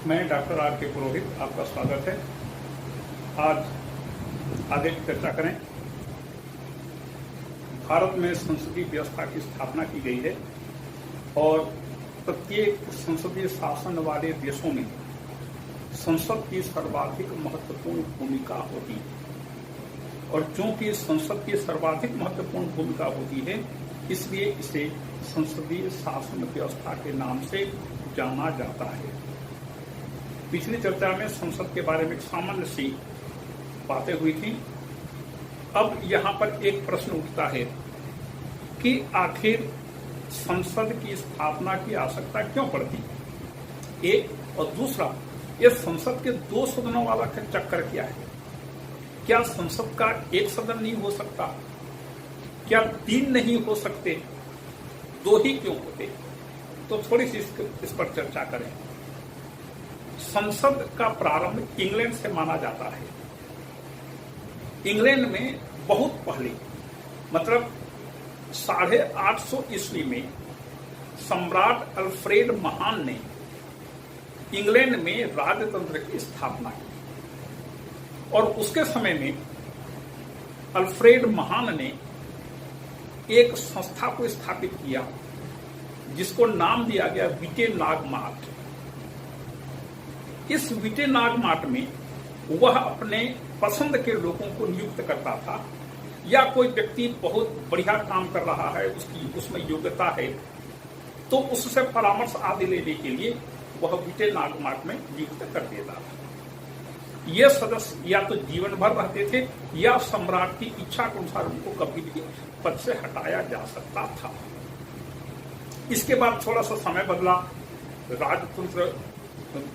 मैं doctor R के पुरोहित, आपका स्वागत है। आज आगे चर्चा करें। भारत में संसदीय व्यवस्था की स्थापना की गई है और प्रत्येक संसदीय शासन वाले देशों में संसद की सर्वाधिक महत्वपूर्ण भूमिका होती है और चूंकि संसद की सर्वाधिक महत्वपूर्ण भूमिका होती है, इसलिए इसे संसदीय शासन व्यवस्था के नाम से जाना जाता है। पिछली चर्चा में संसद के बारे में सामान्य सी बातें हुई थी। अब यहाँ पर एक प्रश्न उठता है कि आखिर संसद की स्थापना की आवश्यकता क्यों पड़ती है, एक। और दूसरा, यह संसद के दो सदनों वाला चक्कर क्या है? क्या संसद का एक सदन नहीं हो सकता? क्या तीन नहीं हो सकते? दो ही क्यों होते? तो थोड़ी सी इस पर चर्चा करें। संसद का प्रारंभ इंग्लैंड से माना जाता है। इंग्लैंड में बहुत पहले, मतलब 850 ईस्वी में सम्राट अल्फ्रेड महान ने इंग्लैंड में राजतंत्र की स्थापना की और उसके समय में अल्फ्रेड महान ने एक संस्था को स्थापित किया जिसको नाम दिया गया विटेनागमार्ट। इस विटेनागमार्ट में वह अपने पसंद के लोगों को नियुक्त करता था, या कोई व्यक्ति बहुत बढ़िया काम कर रहा है, उसमें योग्यता है, तो उससे परामर्श आदि लेने के लिए वह विटेनागमार्ट में नियुक्त कर देता था। ये सदस्य या तो जीवन भर रहते थे या सम्राट की इच्छा के अनुसार उनको कभी भी पद से हटाया जा सकता था। इसके बाद थोड़ा सा समय बदला, राजतंत्र,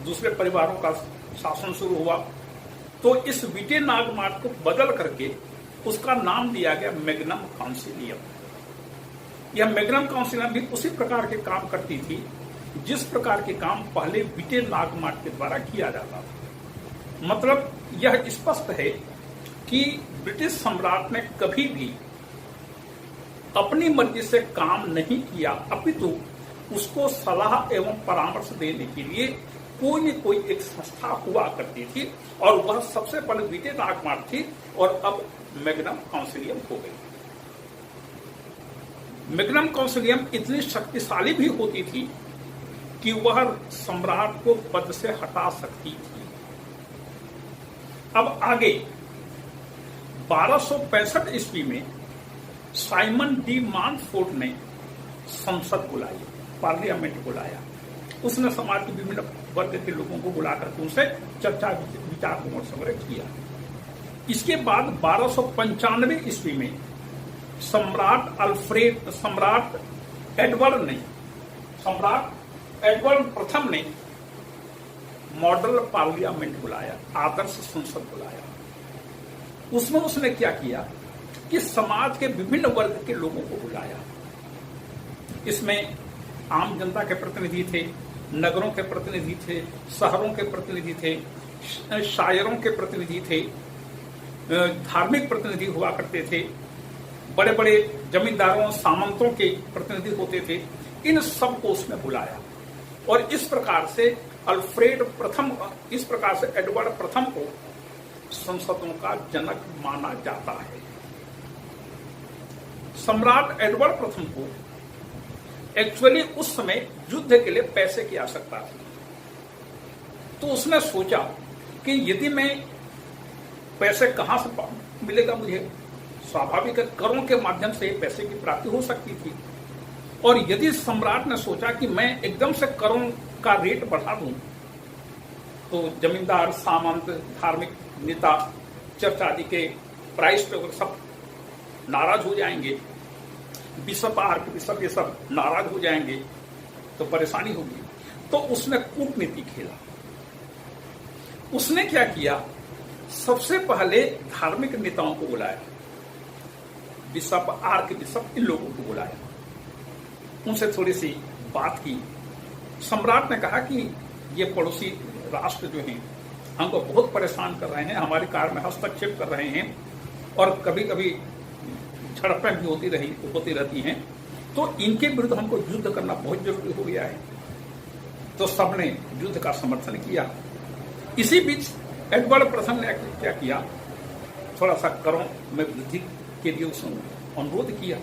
दूसरे परिवारों का शासन शुरू हुआ, तो इस विटेनागमार्ट को बदल करके उसका नाम दिया गया मैग्नम काउंसिलियम। यह मैग्नम काउंसिलियम भी उसी प्रकार के काम करती थी जिस प्रकार के काम पहले विटेनागमार्ट के द्वारा किया जाता था। मतलब यह स्पष्ट है कि ब्रिटिश सम्राट ने कभी भी अपनी मर्जी से काम नहीं किया, अपितु उसको सलाह एवं परामर्श देने के लिए कोई न कोई एक संस्था हुआ करती थी और वह सबसे पहले विटेनागमार्ट थी और अब मैग्नम काउंसिलियम हो गई। मैग्नम काउंसिलियम इतनी शक्तिशाली भी होती थी कि वह सम्राट को पद से हटा सकती थी। अब आगे 1265 ईस्वी में साइमन डी मॉन्टफोर्ट ने संसद बुलाई, पार्लियामेंट बुलाया। उसने समाज के विभिन्न वर्ग के लोगों को बुलाकर उनसे चर्चा विचार विमर्श वगैरह किया। इसके बाद 1295 ईस्वी में सम्राट एडवर्ड प्रथम ने मॉडल पार्लियामेंट बुलाया, आदर्श संसद बुलाया। उसमें उसने क्या किया कि समाज के विभिन्न वर्ग के लोगों को बुलाया। इसमें आम जनता के प्रतिनिधि थे, नगरों के प्रतिनिधि थे, शहरों के प्रतिनिधि थे, शायरों के प्रतिनिधि थे, धार्मिक प्रतिनिधि हुआ करते थे, बड़े बड़े जमींदारों सामंतों के प्रतिनिधि होते थे। इन सबको उसने बुलाया और इस प्रकार से एडवर्ड प्रथम को संसदों का जनक माना जाता है। सम्राट एडवर्ड प्रथम को एक्चुअली उस समय युद्ध के लिए पैसे की आवश्यकता थी, तो उसने सोचा कि यदि मैं पैसे कहां से मिलेगा मुझे, स्वाभाविक करों के माध्यम से पैसे की प्राप्ति हो सकती थी। और यदि सम्राट ने सोचा कि मैं एकदम से करों का रेट बढ़ा दूं, तो जमींदार, सामंत, धार्मिक नेता, चर्च आदि के प्राइस पे सब नाराज हो जाएंगे, बिशप, आर्क बिशप ये सब नाराज हो जाएंगे, तो परेशानी होगी। तो उसने कूटनीति खेला। उसने क्या किया, सबसे पहले धार्मिक नेताओं को बुलाया, बिशप, आर्क बिशप, इन लोगों को बुलाया, उनसे थोड़ी सी बात की। सम्राट ने कहा कि ये पड़ोसी राष्ट्र जो हैं हमको बहुत परेशान कर रहे हैं, हमारे कार्य में हस्तक्षेप कर रहे हैं और कभी कभी झड़पें भी होती रहती हैं, तो इनके विरुद्ध हमको युद्ध करना बहुत जरूरी हो गया है। तो सबने युद्ध का समर्थन किया। इसी बीच एडवर्ड प्रथम ने क्या किया, थोड़ा सा करों में वृद्धि के लिए उसने अनुरोध किया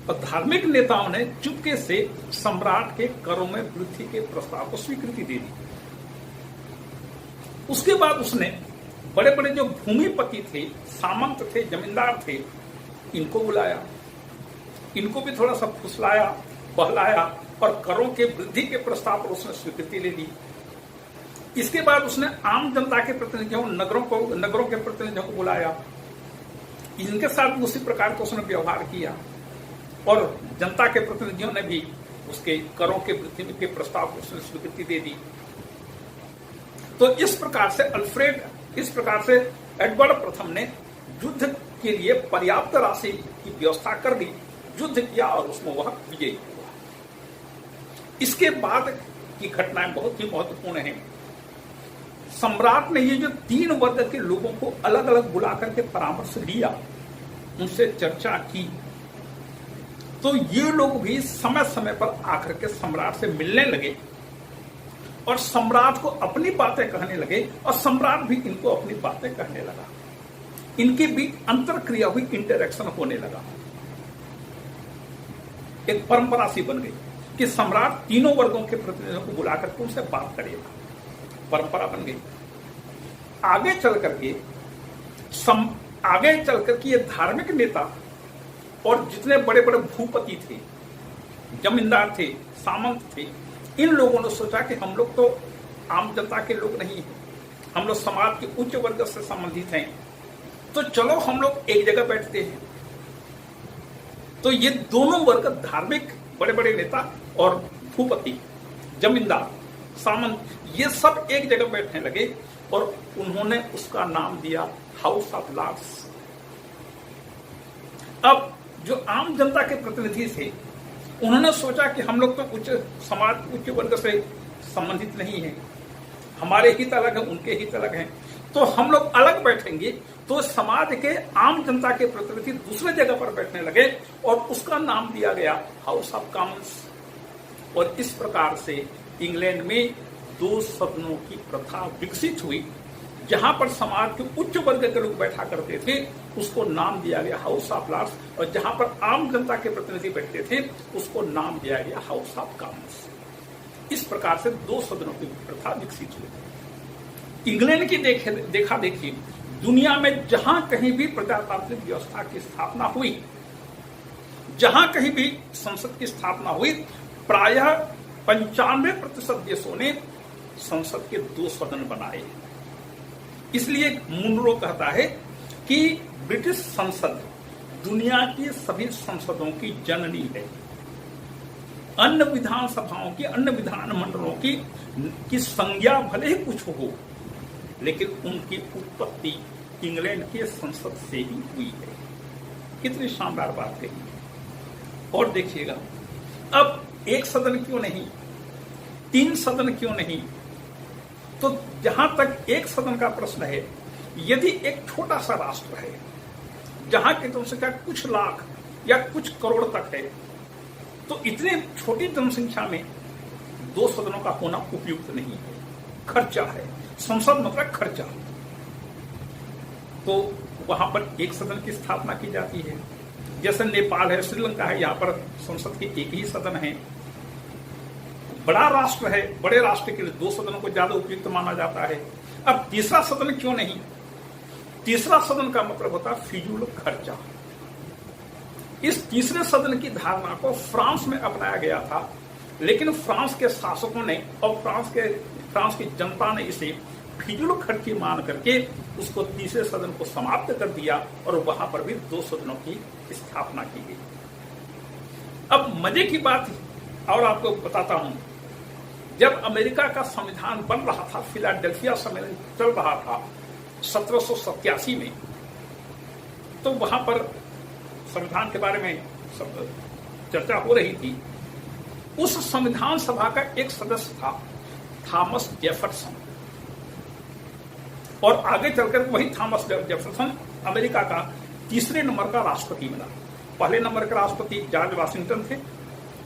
और धार्मिक नेताओं ने चुपके से सम्राट के करों में वृद्धि के प्रस्ताव को स्वीकृति दे दी। उसके बाद उसने बड़े बड़े जो भूमिपति थे, सामंत थे, जमींदार थे, इनको बुलाया, इनको भी थोड़ा सा फुसलाया, बहलाया और करों के वृद्धि के प्रस्ताव पर उसने स्वीकृति ले ली। इसके बाद उसने आम जनता के प्रतिनिधियों, नगरों के प्रतिनिधियों को बुलाया, इनके साथ उसी प्रकार का उसने व्यवहार किया और जनता के प्रतिनिधियों ने भी उसके करों के वृद्धि के प्रस्ताव को उसने स्वीकृति दे दी। तो इस प्रकार से एडवर्ड प्रथम ने युद्ध के लिए पर्याप्त राशि की व्यवस्था कर दी, युद्ध किया और उसमें वह विजयी हुआ। इसके बाद की घटनाएं बहुत ही महत्वपूर्ण हैं। सम्राट ने ये जो 3 वर्ग के लोगों को अलग अलग बुलाकर के परामर्श लिया, उनसे चर्चा की, तो ये लोग भी समय समय पर आकर के सम्राट से मिलने लगे और सम्राट को अपनी बातें कहने लगे और सम्राट भी इनको अपनी बातें कहने लगा। इनके बीच अंतरक्रिया हुई, इंटरेक्शन होने लगा। एक परंपरा सी बन गई कि सम्राट तीनों वर्गों के प्रतिनिधियों को बुलाकर के उनसे बात करेगा, परंपरा बन गई। आगे चल करके ये धार्मिक नेता और जितने बड़े बड़े भूपति थे, जमींदार थे, सामंत थे, इन लोगों ने सोचा कि हम लोग तो आम जनता के लोग नहीं हैं, हम लोग समाज के उच्च वर्ग से संबंधित हैं, तो चलो हम लोग एक जगह बैठते हैं। तो ये दोनों वर्ग, धार्मिक बड़े बड़े नेता और भूपति, जमींदार, सामंत, ये सब एक जगह बैठने लगे और उन्होंने उसका नाम दिया हाउस ऑफ लॉर्ड्स। अब जो आम जनता के प्रतिनिधि थे, उन्होंने सोचा कि हम लोग तो उच्च वर्ग से संबंधित नहीं है, हमारे हित अलग है, उनके हित अलग हैं, तो हम लोग अलग बैठेंगे। तो समाज के आम जनता के प्रतिनिधि दूसरे जगह पर बैठने लगे और उसका नाम दिया गया हाउस ऑफ कॉमन्स। और इस प्रकार से इंग्लैंड में 2 सदनों की प्रथा विकसित हुई। जहां पर समाज के उच्च वर्ग के लोग बैठा करते थे, उसको नाम दिया गया हाउस ऑफ लॉर्ड्स, और जहां पर आम जनता के प्रतिनिधि बैठते थे, उसको नाम दिया गया हाउस ऑफ कॉमन्स। इस प्रकार से 2 सदनों की प्रथा विकसित हुई। इंग्लैंड की देखा देखी दुनिया में जहां कहीं भी प्रजातांत्रिक व्यवस्था की स्थापना हुई, जहां कहीं भी संसद की स्थापना हुई, प्रायः 95% देशों ने संसद के 2 सदन बनाए। इसलिए मुनरो कहता है कि ब्रिटिश संसद दुनिया की सभी संसदों की जननी है। अन्य विधानसभाओं की, अन्य विधानमंडलों की संज्ञा भले ही कुछ हो, लेकिन उनकी उत्पत्ति इंग्लैंड के संसद से ही हुई है। कितनी शानदार बात कही। और देखिएगा, अब 1 सदन क्यों नहीं, 3 सदन क्यों नहीं? तो जहां तक 1 सदन का प्रश्न है, यदि एक छोटा सा राष्ट्र है जहां की जनसंख्या कुछ लाख या कुछ करोड़ तक है, तो इतने छोटी जनसंख्या में 2 सदनों का होना उपयुक्त नहीं है। खर्चा है, संसद मतलब खर्चा। तो वहां पर 1 सदन की स्थापना की जाती है। जैसे नेपाल है, श्रीलंका है, यहाँ पर संसद के 1 ही सदन है। बड़ा राष्ट्र है, बड़े राष्ट्र के लिए 2 सदनों को ज्यादा उपयुक्त माना जाता है। अब तीसरा सदन क्यों नहीं? तीसरा सदन का मतलब होता है फिजूल खर्चा। इस तीसरे सदन की धारणा को फ्रांस में अपनाया गया था, लेकिन फ्रांस के शासकों ने और फ्रांस की जनता ने इसे फिजूल खर्ची मान करके उसको तीसरे सदन को समाप्त कर दिया और वहां पर भी 2 सदनों की स्थापना की गई। अब मजे की बात और आपको बताता हूं, जब अमेरिका का संविधान बन रहा था, फिलाडेल्फिया सम्मेलन चल रहा था 1787 में, तो वहां पर संविधान के बारे में सब चर्चा हो रही थी। उस संविधान सभा का एक सदस्य था थॉमस जेफरसन, और आगे चलकर वही थॉमस जेफरसन अमेरिका का 3रे नंबर का राष्ट्रपति बना। पहले नंबर के राष्ट्रपति जॉर्ज वाशिंगटन थे,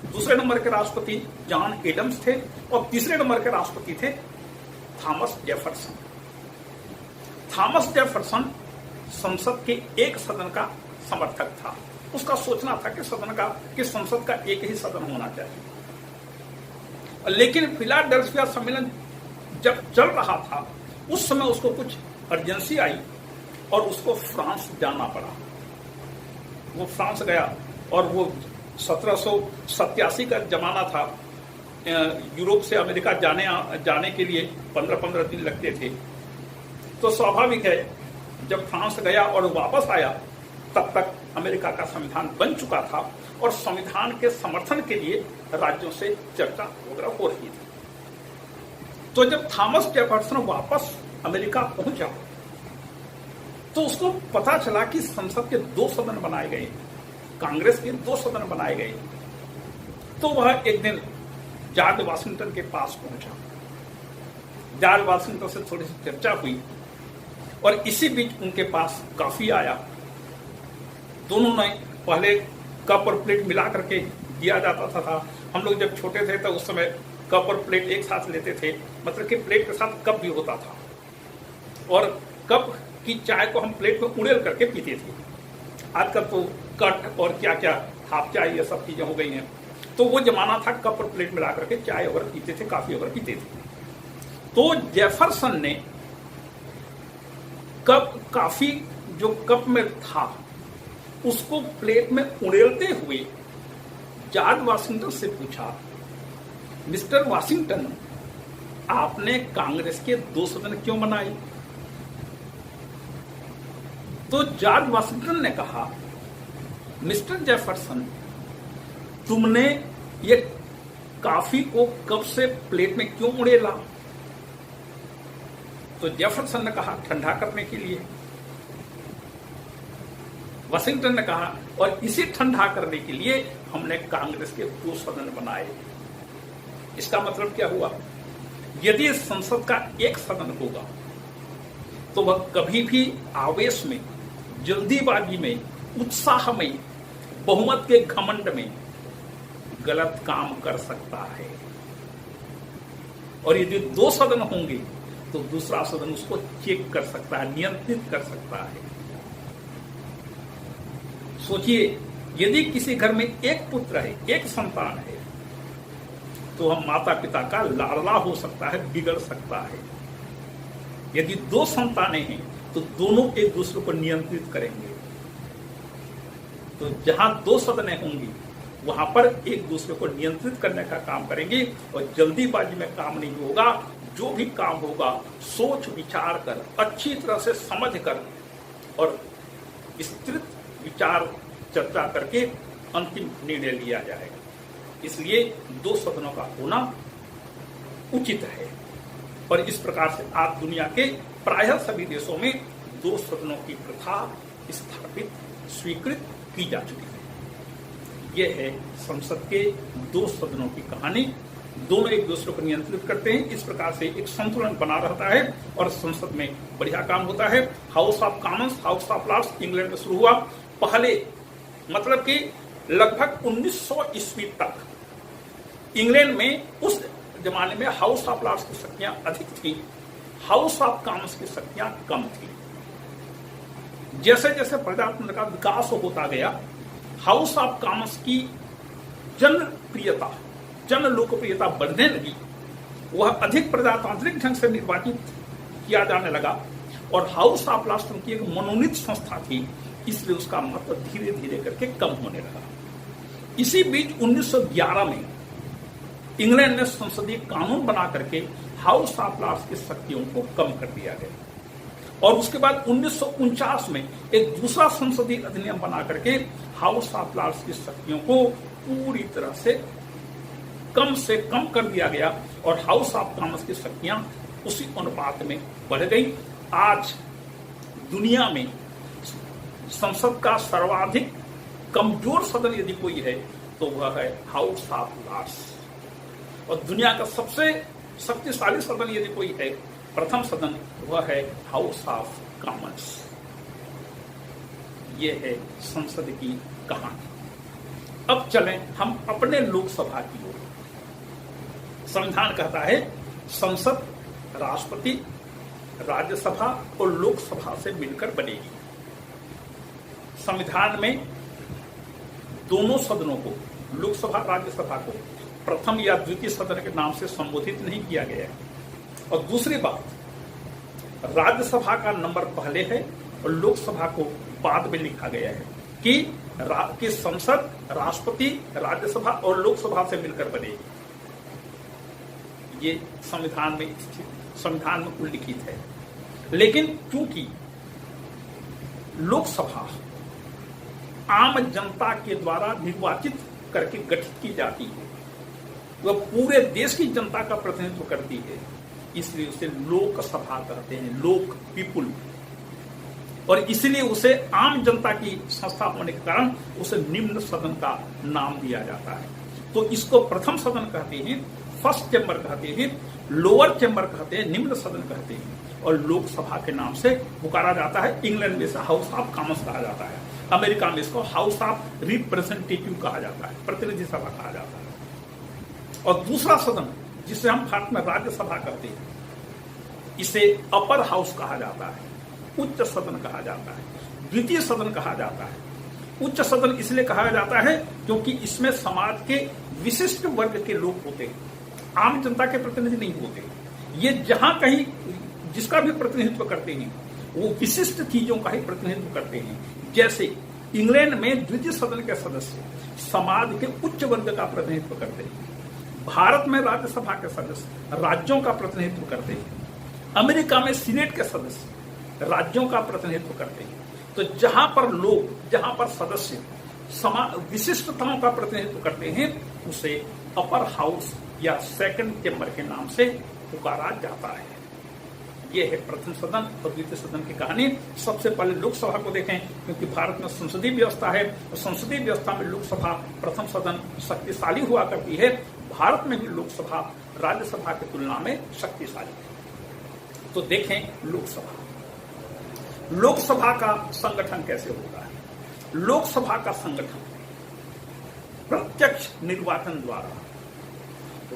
दूसरे नंबर के राष्ट्रपति जॉन एडम्स थे और तीसरे नंबर के राष्ट्रपति थे थॉमस जेफरसन। थॉमस जेफरसन संसद के एक सदन का समर्थक था। उसका सोचना था कि संसद का एक ही सदन होना चाहिए। लेकिन फिलाडेल्फिया सम्मेलन जब चल रहा था उस समय उसको कुछ अर्जेंसी आई और उसको फ्रांस जाना पड़ा। वो फ्रांस गया और वो 1787 का जमाना था। यूरोप से अमेरिका जाने के लिए 15-15 दिन लगते थे। तो स्वाभाविक है जब फ्रांस गया और वापस आया तब तक अमेरिका का संविधान बन चुका था और संविधान के समर्थन के लिए राज्यों से चर्चा वगैरह हो रही थी। तो जब थॉमस जेफरसन वापस अमेरिका पहुंचा तो उसको पता चला कि संसद के 2 सदन बनाए गए, कांग्रेस के 2 सदन बनाए गए। तो वह एक दिन जॉर्ज वाशिंगटन के पास पहुंचा। जॉर्ज वाशिंगटन से थोड़ी सी चर्चा हुई और इसी बीच उनके पास कॉफी आया। दोनों ने पहले कप और प्लेट मिला करके दिया जाता था। हम लोग जब छोटे थे तो उस समय कप और प्लेट एक साथ लेते थे, मतलब कि प्लेट के साथ कप भी होता था और कप की चाय को हम प्लेट में उड़ेल करके पीते थे। आजकल तो कट और क्या क्या हाफ चाय ये सब चीजें हो गई हैं। तो वो जमाना था कप और प्लेट मिला करके चाय वगैरह पीते थे, कॉफी वगैरह पीते थे। तो जेफरसन ने कॉफी जो कप में था उसको प्लेट में उड़ेलते हुए जॉर्ज वाशिंगटन से पूछा, मिस्टर वाशिंगटन, आपने कांग्रेस के 2 सदन क्यों बनाए? तो जॉर्ज वाशिंगटन ने कहा, मिस्टर जेफरसन, तुमने ये कॉफी को कप से प्लेट में क्यों उड़ेला? तो जेफरसन ने कहा, ठंडा करने के लिए। वाशिंगटन ने कहा, और इसे ठंडा करने के लिए हमने कांग्रेस के 2 सदन बनाए। इसका मतलब क्या हुआ? यदि संसद का एक सदन होगा तो वह कभी भी आवेश में, जल्दीबाजी में, उत्साह में, बहुमत के घमंड में गलत काम कर सकता है। और यदि 2 सदन होंगे तो दूसरा सदन उसको चेक कर सकता है, नियंत्रित कर सकता है। सोचिए, यदि किसी घर में एक पुत्र है, एक संतान है, तो हम माता पिता का लाडला हो सकता है, बिगड़ सकता है। यदि 2 संतानें हैं तो दोनों एक दूसरे को नियंत्रित करेंगे। तो जहां 2 सदनें होंगी वहां पर एक दूसरे को नियंत्रित करने का काम करेंगे और जल्दीबाजी में काम नहीं होगा। जो भी काम होगा सोच विचार कर, अच्छी तरह से समझ कर और विस्तृत विचार चर्चा करके अंतिम निर्णय लिया जाएगा। इसलिए 2 सदनों का होना उचित है और इस प्रकार से आज दुनिया के प्रायः सभी देशों में 2 सदनों की प्रथा स्थापित, स्वीकृत की जा चुकी है। यह है संसद के 2 सदनों की कहानी। दोनों एक दूसरे को नियंत्रित करते हैं। इस प्रकार से एक संतुलन बना रहता है और संसद में बढ़िया काम होता है। House of Commons, House of Lords England में शुरू हुआ। पहले मतलब कि लगभग 1900 ईस्वी तक इंग्लैंड में उस जमाने में हाउस ऑफ लॉर्ड्स की शक्तियां अधिक थी, हाउस ऑफ कॉमन्स की शक्तियां कम थी। जैसे जैसे प्रजातंत्र का विकास होता गया, हाउस ऑफ कॉमन्स की जनप्रियता, जन लोकप्रियता बढ़ने लगी। वह अधिक प्रजातांत्रिक ढंग से निर्वाचित किया जाने लगा और हाउस ऑफ लॉर्ड्स की एक मनोनीत संस्था थी, इसलिए उसका महत्व धीरे धीरे करके कम होने लगा। इसी बीच 1911 में इंग्लैंड ने संसदीय कानून बना करके हाउस ऑफ लॉर्ड्स की शक्तियों को कम कर दिया गया और उसके बाद 1949 में एक दूसरा संसदीय अधिनियम बना करके हाउस ऑफ लॉर्ड्स की शक्तियों को पूरी तरह से कम कर दिया गया और हाउस ऑफ कॉमन्स की शक्तियां उसी अनुपात में बढ़ गई। आज दुनिया में संसद का सर्वाधिक कमजोर सदन यदि कोई है तो वह है हाउस ऑफ लॉर्ड्स और दुनिया का सबसे शक्तिशाली सदन यदि कोई है, प्रथम सदन, वह है हाउस ऑफ कॉमन्स। यह है संसद की कहानी। अब चलें हम अपने लोकसभा की ओर। संविधान कहता है संसद राष्ट्रपति, राज्यसभा और लोकसभा से मिलकर बनेगी। संविधान में दोनों सदनों को, लोकसभा राज्यसभा को, प्रथम या द्वितीय सदन के नाम से संबोधित नहीं किया गया है। और दूसरी बात, राज्यसभा का नंबर पहले है और लोकसभा को बाद में लिखा गया है कि संसद राष्ट्रपति, राज्यसभा और लोकसभा से मिलकर बनेगी। ये संविधान में उल्लिखित है। लेकिन चूंकि लोकसभा आम जनता के द्वारा निर्वाचित करके गठित की जाती है, वह पूरे देश की जनता का प्रतिनिधित्व करती है, इसलिए उसे लोकसभा कहते हैं, लोक, पीपुल। और इसलिए उसे आम जनता की संस्था होने के कारण उसे निम्न सदन का नाम दिया जाता है। तो इसको प्रथम सदन कहते हैं, फर्स्ट चैम्बर कहते हैं, लोअर चैम्बर कहते हैं, निम्न सदन कहते हैं। और लोकसभा के नाम से पुकारा जाता है। इंग्लैंड में इसे हाउस ऑफ कॉमन्स कहा जाता है, अमेरिका में इसको हाउस ऑफ रिप्रेजेंटेटिव कहा जाता है, प्रतिनिधि सभा कहा जाता है। और दूसरा सदन जिसे हम भारत में राज्यसभा कहते हैं, इसे अपर हाउस कहा जाता है, उच्च सदन कहा जाता है, द्वितीय सदन कहा जाता है। उच्च सदन इसलिए कहा जाता है क्योंकि इसमें समाज के विशिष्ट वर्ग के लोग होते हैं, आम जनता के प्रतिनिधि नहीं होते। ये जहां कहीं जिसका भी प्रतिनिधित्व करते हैं वो विशिष्ट चीजों का ही प्रतिनिधित्व करते हैं। जैसे इंग्लैंड में द्वितीय सदन के सदस्य समाज के उच्च वर्ग का प्रतिनिधित्व करते हैं, भारत में राज्यसभा के सदस्य राज्यों का प्रतिनिधित्व करते हैं, अमेरिका में सीनेट के सदस्य राज्यों का प्रतिनिधित्व करते हैं। तो जहां पर सदस्य विशिष्टताओं का प्रतिनिधित्व करते हैं उसे अपर हाउस या सेकंड चैम्बर के नाम से पुकारा जाता है। यह है प्रथम सदन और द्वितीय सदन की कहानी। सबसे पहले लोकसभा को देखें, क्योंकि भारत में संसदीय व्यवस्था है और संसदीय व्यवस्था में लोकसभा प्रथम सदन शक्तिशाली हुआ करती है। भारत में भी लोकसभा राज्यसभा की तुलना में शक्तिशाली है। तो देखें लोकसभा का संगठन कैसे होता है। लोकसभा का संगठन प्रत्यक्ष निर्वाचन द्वारा,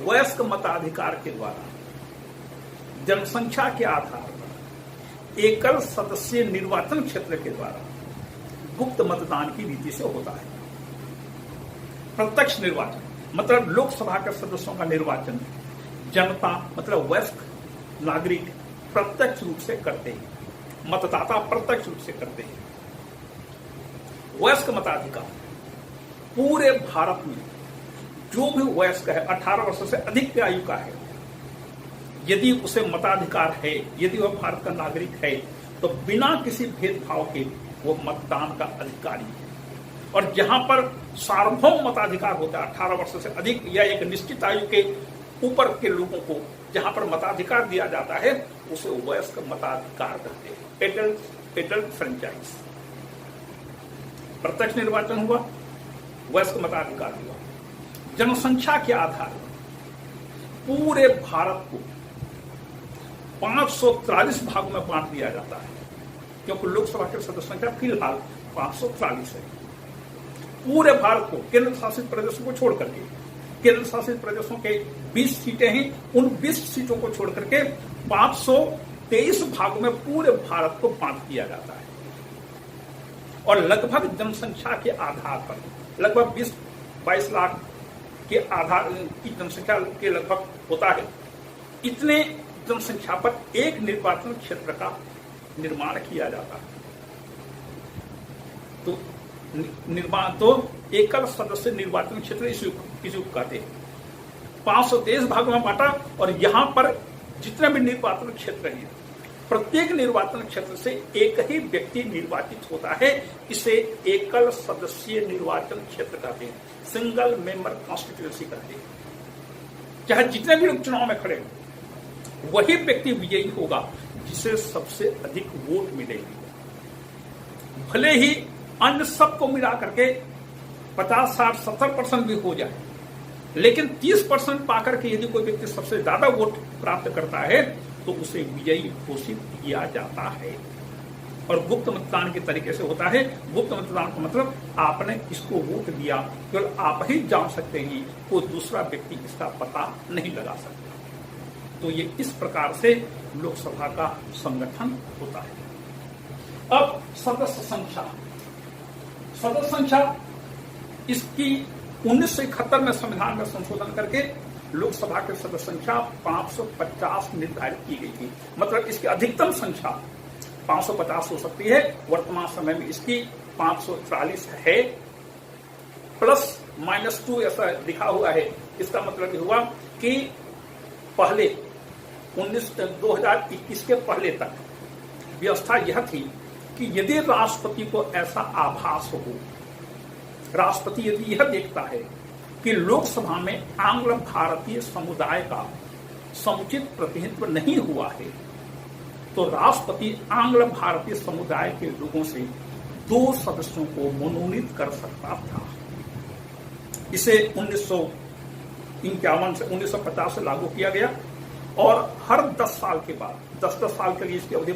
वयस्क मताधिकार के द्वारा, जनसंख्या के आधार पर एकल सदस्यीय निर्वाचन क्षेत्र के द्वारा गुप्त मतदान की रीति से होता है। प्रत्यक्ष निर्वाचन मतलब लोकसभा के सदस्यों का निर्वाचन जनता मतलब वयस्क नागरिक प्रत्यक्ष रूप से करते हैं, मतदाता प्रत्यक्ष रूप से करते हैं। वयस्क मताधिकार पूरे भारत में जो भी वयस्क है, 18 वर्ष से अधिक की आयु का है, यदि उसे मताधिकार है, यदि वह भारत का नागरिक है, तो बिना किसी भेदभाव के वो मतदान का अधिकारी है। और जहां पर सार्वभौम मताधिकार होता है, 18 वर्ष से अधिक या एक निश्चित आयु के ऊपर के लोगों को जहां पर मताधिकार दिया जाता है उसे वयस्क मताधिकार कहते हैं, एडल्ट फ्रेंचाइज। प्रत्यक्ष निर्वाचन हुआ, वयस्क मताधिकार हुआ। जनसंख्या के आधार पर पूरे भारत को 543 भागों में बांट दिया जाता है, क्योंकि लोकसभा की सदस्य संख्या फिलहाल 543 है। पूरे भारत को केंद्र शासित प्रदेशों को छोड़ करके, केंद्र शासित प्रदेशों के 20 सीटें हैं, उन 20 सीटों को छोड़ करके 523 भागों में पूरे भारत को बांट दिया जाता है। और लगभग जनसंख्या के आधार पर लगभग 20-22 लाख के आधार की जनसंख्या के लगभग होता है। इतने जनसंख्या पर एक निर्वाचन क्षेत्र का निर्माण किया जाता है। तो एकल सदस्य निर्वाचन क्षेत्र इसे कहते हैं। 523 भागों में बांटा और यहां पर जितने भी निर्वाचन क्षेत्र हैं, प्रत्येक निर्वाचन क्षेत्र से एक ही व्यक्ति निर्वाचित होता है। इसे एकल सदस्यीय निर्वाचन क्षेत्र कहते हैं, सिंगल मेंबर कॉन्स्टिट्यूएंसी कहते हैं। चाहे जितने भी उपचुनाव में खड़े हो, वही व्यक्ति विजयी होगा जिसे सबसे अधिक वोट मिलेगी। भले ही अन्य सबको मिला करके 50, 60, 70% भी हो जाए, लेकिन 30% पाकर के यदि कोई व्यक्ति सबसे ज्यादा वोट प्राप्त करता है तो उसे विजयी घोषित किया जाता है। और गुप्त मतदान के तरीके से होता है। गुप्त मतदान का मतलब आपने इसको वोट दिया, केवल आप ही जान सकते हैं, कोई दूसरा व्यक्ति इसका पता नहीं लगा सकता। तो ये इस प्रकार से लोकसभा का संगठन होता है। अब सदस्य संख्या इसकी 1971 में संविधान में संशोधन करके लोकसभा की सदस्य संख्या 550 निर्धारित की गई थी। मतलब इसकी अधिकतम संख्या 550 हो सकती है। वर्तमान समय में इसकी 540 है, +-2 ऐसा लिखा हुआ है। इसका मतलब हुआ कि पहले 2021 के पहले तक व्यवस्था यह थी कि यदि राष्ट्रपति को ऐसा आभास हो, राष्ट्रपति यदि यह देखता है कि लोकसभा में आंग्ल भारतीय समुदाय का समुचित प्रतिनिधित्व नहीं हुआ है, तो राष्ट्रपति आंग्ल भारतीय समुदाय के लोगों से 2 सदस्यों को मनोनीत कर सकता था। इसे 1951 से 1950 से लागू किया गया और हर 10 साल के बाद 10 साल के लिए इसकी अवधि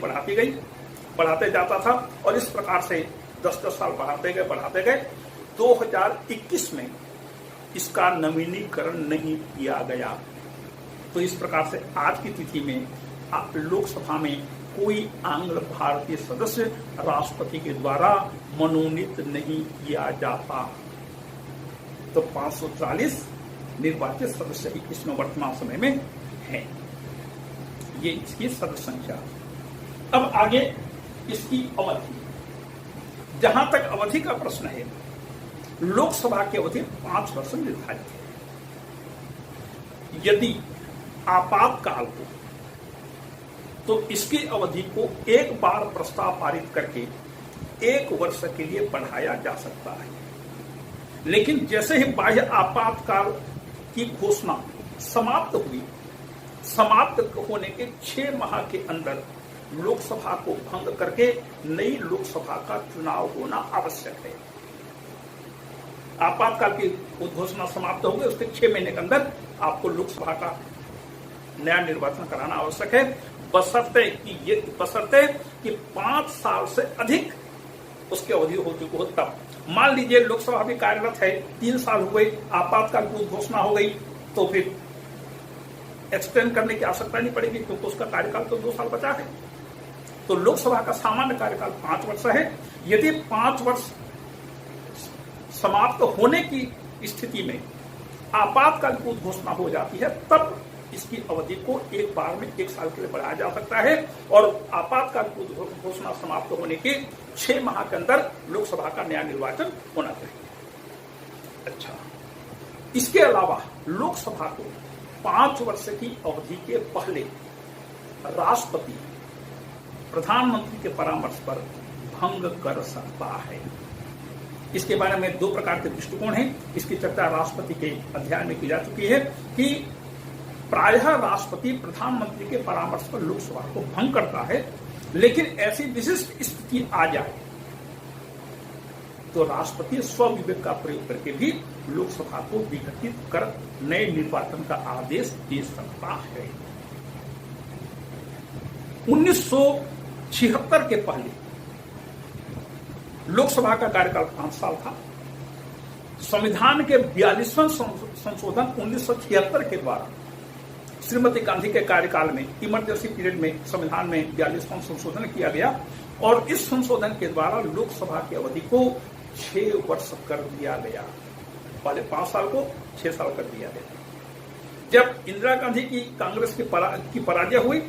बढ़ाते जाता था और इस प्रकार से 10 साल बढ़ाते गए। 2021 में इसका नवीनीकरण नहीं किया गया। तो इस प्रकार से आज की तिथि में लोकसभा में कोई आंग्ल भारतीय सदस्य राष्ट्रपति के द्वारा मनोनीत नहीं किया जाता। तो 540 निर्वाचित सदस्य ही इसमें वर्तमान समय में है। ये इसकी सदस्य संख्या। अब आगे इसकी अवधि। जहां तक अवधि का प्रश्न है, लोकसभा की अवधि 5 वर्ष निर्धारित है। यदि आपातकाल हो तो इसकी अवधि को एक बार प्रस्ताव पारित करके 1 वर्ष के लिए बढ़ाया जा सकता है। लेकिन जैसे ही बाह्य आपातकाल की घोषणा समाप्त हुई, समाप्त होने के 6 माह के अंदर लोकसभा को भंग करके नई लोकसभा का चुनाव होना आवश्यक है। आपातकाल की घोषणा समाप्त हो गई, उसके 6 महीने के अंदर आपको लोकसभा का नया निर्वाचन कराना आवश्यक है, बशर्ते कि 5 साल से अधिक उसकी अवधि हो चुकी हो। तब मान लीजिए लोकसभा भी कार्यरत है, 3 साल हुए, आपातकाल की घोषणा हो गई, तो फिर एक्सटेंड करने की आवश्यकता नहीं पड़ेगी क्योंकि उसका कार्यकाल तो 2 साल बचा है। तो लोकसभा का सामान्य कार्यकाल 5 वर्ष है। यदि 5 वर्ष समाप्त होने की स्थिति में आपातकाल की घोषणा हो जाती है, तब इसकी अवधि को एक बार में 1 साल के लिए बढ़ाया जा सकता है और आपातकाल की घोषणा समाप्त होने के 6 माह के अंदर लोकसभा का नया निर्वाचन होना चाहिए। अच्छा, इसके अलावा लोकसभा को 5 वर्ष की अवधि के पहले राष्ट्रपति प्रधानमंत्री के परामर्श पर भंग कर सकता है। इसके बारे में 2 प्रकार के दृष्टिकोण हैं। इसकी चर्चा राष्ट्रपति के अध्याय में की जा चुकी है कि प्रायः राष्ट्रपति प्रधानमंत्री के परामर्श पर लोकसभा को भंग करता है, लेकिन ऐसी विशिष्ट स्थिति आ जाए तो राष्ट्रपति स्वविवेक का प्रयोग करके भी लोकसभा को विघटित कर नए निर्वाचन का आदेश दे सकता है। 1976 के पहले लोकसभा का कार्यकाल 5 साल था। संविधान के 42वां संशोधन 1976 के द्वारा श्रीमती गांधी के कार्यकाल में इमरजेंसी पीरियड में संविधान में 42वां संशोधन किया गया और इस संशोधन के द्वारा लोकसभा की अवधि को 6 वर्ष कर दिया गया। पहले 5 साल को 6 साल कर दिया गया। जब इंदिरा गांधी की कांग्रेस की पराजय हुई,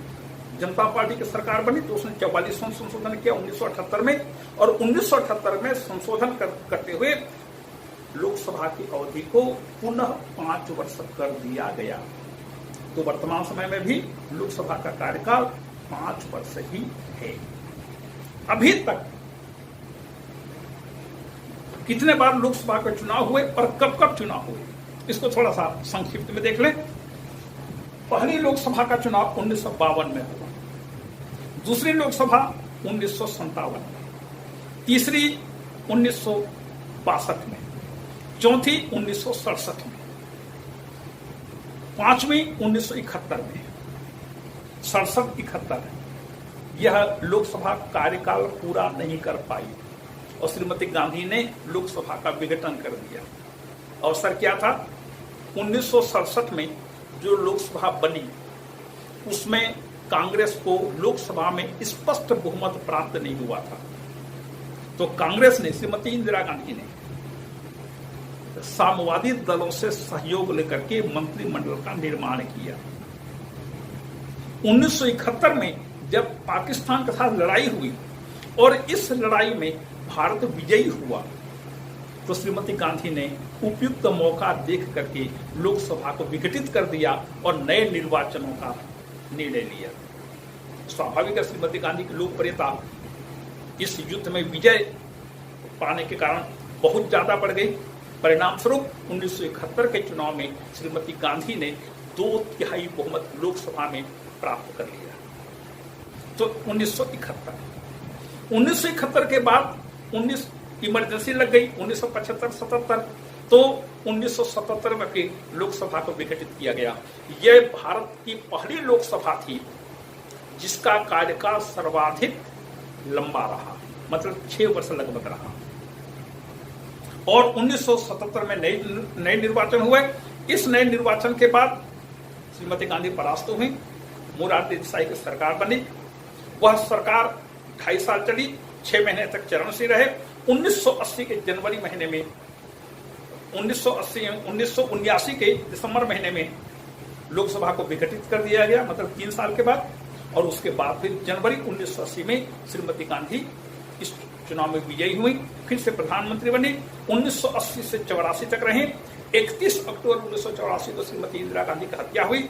जनता पार्टी की सरकार बनी, तो उसने 44वां संशोधन किया 1978 में और 1978 में संशोधन करते हुए लोकसभा की अवधि को पुनः 5 वर्ष कर दिया गया। तो वर्तमान समय में भी लोकसभा का कार्यकाल 5 वर्ष ही है। अभी तक कितने बार लोकसभा के चुनाव हुए और कब कब चुनाव हुए, इसको थोड़ा सा संक्षिप्त में देख लें। पहली लोकसभा का चुनाव 1952 में हुआ, दूसरी लोकसभा 1957 में, तीसरी 1962 में, चौथी 1967 में, पांचवी 1971 में, 67-71 में, यह लोकसभा कार्यकाल पूरा नहीं कर पाई और श्रीमती गांधी ने लोकसभा का विघटन कर दिया। अवसर क्या था? 1967 में जो लोकसभा बनी उसमें कांग्रेस को लोकसभा में स्पष्ट बहुमत प्राप्त नहीं हुआ था। तो कांग्रेस ने, श्रीमती इंदिरा गांधी ने साम्यवादी दलों से सहयोग लेकर के मंत्रिमंडल का निर्माण किया। 1971 में जब पाकिस्तान के साथ लड़ाई हुई और इस लड़ाई में भारत विजयी हुआ तो श्रीमती गांधी ने उपयुक्त मौका देख करके लोकसभा को विघटित कर दिया और नए निर्वाचनों का निर्णय लिया। स्वाभाविक है, श्रीमती गांधी की लोकप्रियता इस युद्ध में विजय पाने के कारण बहुत ज्यादा बढ़ गई। परिणाम स्वरूप 1971 के चुनाव में श्रीमती गांधी ने 2/3 बहुमत लोकसभा में प्राप्त कर लिया। तो 1971 के बाद 19 इमरजेंसी लग गई, 1975-77, तो 1977 में फिर लोकसभा को विघटित किया गया। यह भारत की पहली लोकसभा थी जिसका कार्यकाल सर्वाधिक लंबा रहा, मतलब 6 वर्ष लगभग रहा। और 1977 में नए निर्वाचन हुए। इस नए निर्वाचन के बाद श्रीमती गांधी परास्त हुई, मोरारजी देसाई की सरकार बनी। वह सरकार 2.5 साल चली, 6 महीने तक चरणशील रहे। 1980 के जनवरी महीने में 1979 के दिसंबर महीने में लोकसभा को विघटित कर दिया गया, मतलब 3 साल के बाद। और उसके बाद फिर जनवरी 1980 में श्रीमती गांधी इस चुनाव में विजयी हुई, फिर से प्रधानमंत्री बनी। 1980 से 84 तक रहे। 31 अक्टूबर 1984 को श्रीमती इंदिरा गांधी की हत्या हुई।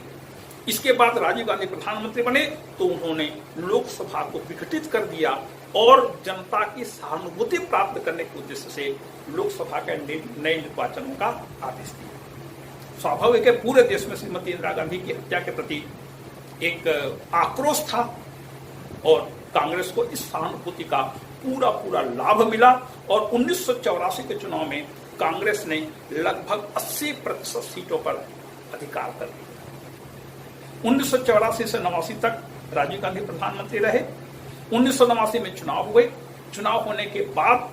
इसके बाद राजीव गांधी प्रधानमंत्री बने तो उन्होंने लोकसभा को विघटित कर दिया और जनता की सहानुभूति प्राप्त करने के उद्देश्य से लोकसभा के नए निर्वाचनों का आदेश दिया। स्वाभाविक है, पूरे देश में श्रीमती इंदिरा गांधी की हत्या के प्रति एक आक्रोश था और कांग्रेस को इस सहानुभूति का पूरा लाभ मिला और 1984 के चुनाव में कांग्रेस ने लगभग 80% सीटों पर अधिकार कर लिया। 1984 से 89 तक राजीव गांधी प्रधानमंत्री रहे। 1989 में चुनाव हुए। चुनाव होने के बाद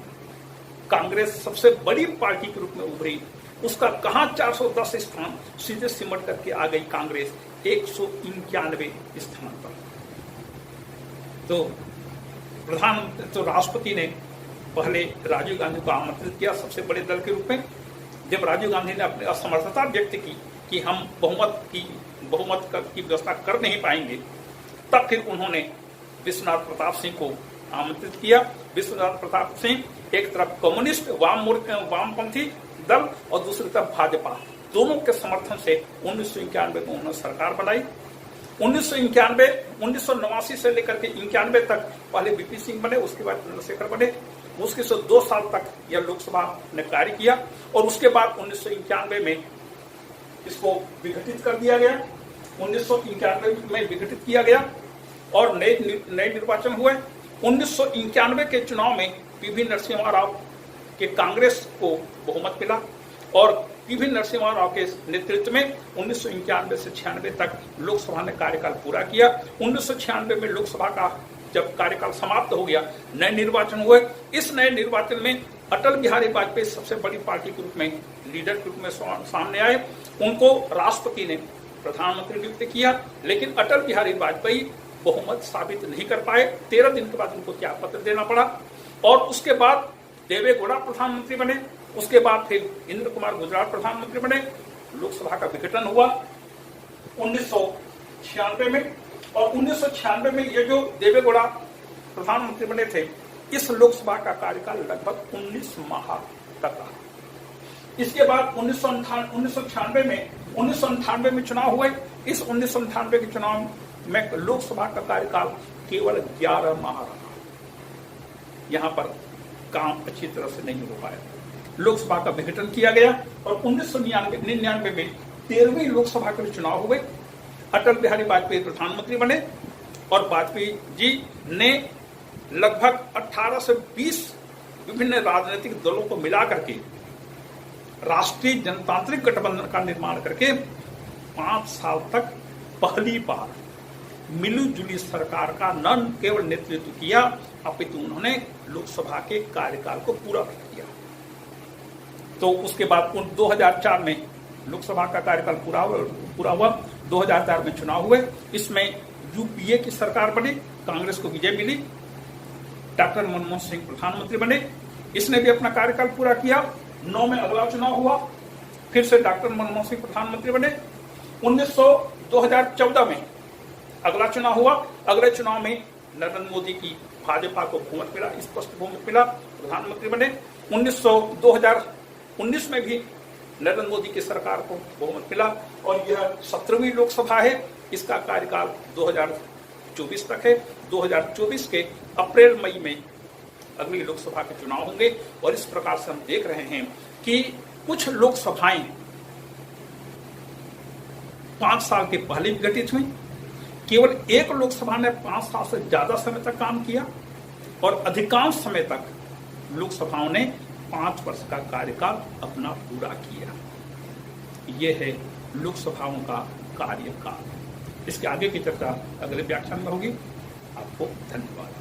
कांग्रेस सबसे बड़ी पार्टी के रूप में उभरी। उसका कहां 410 स्थान सीधे सिमट करके आ गई कांग्रेस 191 स्थान पर। तो राष्ट्रपति ने पहले राजीव गांधी को आमंत्रित किया सबसे बड़े दल के रूप में। जब राजीव गांधी ने अपनी असमर्थता व्यक्त की कि हम बहुमत की व्यवस्था कर नहीं पाएंगे, तब फिर उन्होंने विश्वनाथ प्रताप सिंह को आमंत्रित किया। विश्वनाथ प्रताप सिंह एक तरफ कम्युनिस्ट वामपंथी दल और दूसरी तरफ भाजपा, दोनों के समर्थन से 1991 में उन्होंने सरकार बनाई। 1989 से लेकर के 91 तक पहले वीपी सिंह बने, उसके बाद चंद्रशेखर बने। उसके से 2 साल तक यह लोकसभा ने कार्य किया और उसके बाद 1991 में इसको विघटित कर दिया गया। 1991 में विघटित किया गया और नए निर्वाचन हुए। 1991 के चुनाव में पीवी नरसिम्हा राव के कांग्रेस को बहुमत मिला और पीवी नरसिम्हा राव के नेतृत्व में 1991 से 96 तक लोकसभा ने कार्यकाल पूरा किया। 1996 में लोकसभा का जब कार्यकाल समाप्त हो गया, नए निर्वाचन हुए। इस नए निर्वाचन में अटल बिहारी वाजपेयी सबसे बड़ी पार्टी के रूप में, लीडर के रूप में सामने आए। उनको राष्ट्रपति ने प्रधानमंत्री नियुक्त किया, लेकिन अटल बिहारी वाजपेयी बहुमत साबित नहीं कर पाए। 13 दिन के बाद उनको त्यागपत्र देना पड़ा और उसके बाद देवे गौड़ा प्रधानमंत्री बने। उसके बाद फिर इंद्र कुमार गुजराल प्रधानमंत्री बने। लोकसभा का विघटन हुआ 1996 में और 1996 में ये जो देवे गौड़ा प्रधानमंत्री बने थे, इस लोकसभा का कार्यकाल लगभग 19 माह तक रहा। इसके बाद 1998 में चुनाव हुए। इस 1998 के चुनाव में लोकसभा का कार्यकाल केवल 11 माह रहा। यहां पर काम अच्छी तरह से नहीं हो पाया। लोकसभा का विघटन किया गया और 1999 में 13वीं लोकसभा के चुनाव हुए। अटल बिहारी वाजपेयी प्रधानमंत्री बने और वाजपेयी जी ने लगभग 18 से 20 विभिन्न राजनीतिक दलों को मिलाकर के राष्ट्रीय जनतांत्रिक गठबंधन का निर्माण करके 5 साल तक पहली बार मिलीजुली सरकार का न केवल नेतृत्व किया अपितु उन्होंने लोकसभा के कार्यकाल को पूरा कर दिया। तो उसके बाद 2004 में लोकसभा का कार्यकाल पूरा हुआ। 2004 में चुनाव हुए, इसमें यूपीए की सरकार बनी, कांग्रेस को विजय मिली, डॉक्टर मनमोहन सिंह प्रधानमंत्री बने, इसने भी अपना कार्यकाल पूरा किया। 9 में अगला चुनाव हुआ, फिर से डॉक्टर मनमोहन सिंह प्रधानमंत्री बने। 2014 में अगला चुनाव हुआ, अगले चुनाव में नरेंद्र मोदी की भाजपा को बहुमत मिला, स्पष्ट बहुमत मिला, प्रधानमंत्री बने। 2019 में भी नरेंद्र मोदी की सरकार को बहुमत मिला और यह 17वीं लोकसभा है। इसका कार्यकाल 2024 तक है। 2024 के अप्रैल मई में अगली लोकसभा के चुनाव होंगे और इस प्रकार से हम देख रहे हैं कि कुछ लोकसभाएं 5 साल के पहले भी गठित हुई, केवल एक लोकसभा ने 5 साल से ज्यादा समय तक काम किया और अधिकांश समय तक लोकसभाओं ने 5 वर्ष का कार्यकाल अपना पूरा किया। यह है लोकसभाओं का कार्यकाल। इसके आगे की चर्चा अगले व्याख्यान में होगी। आपको धन्यवाद।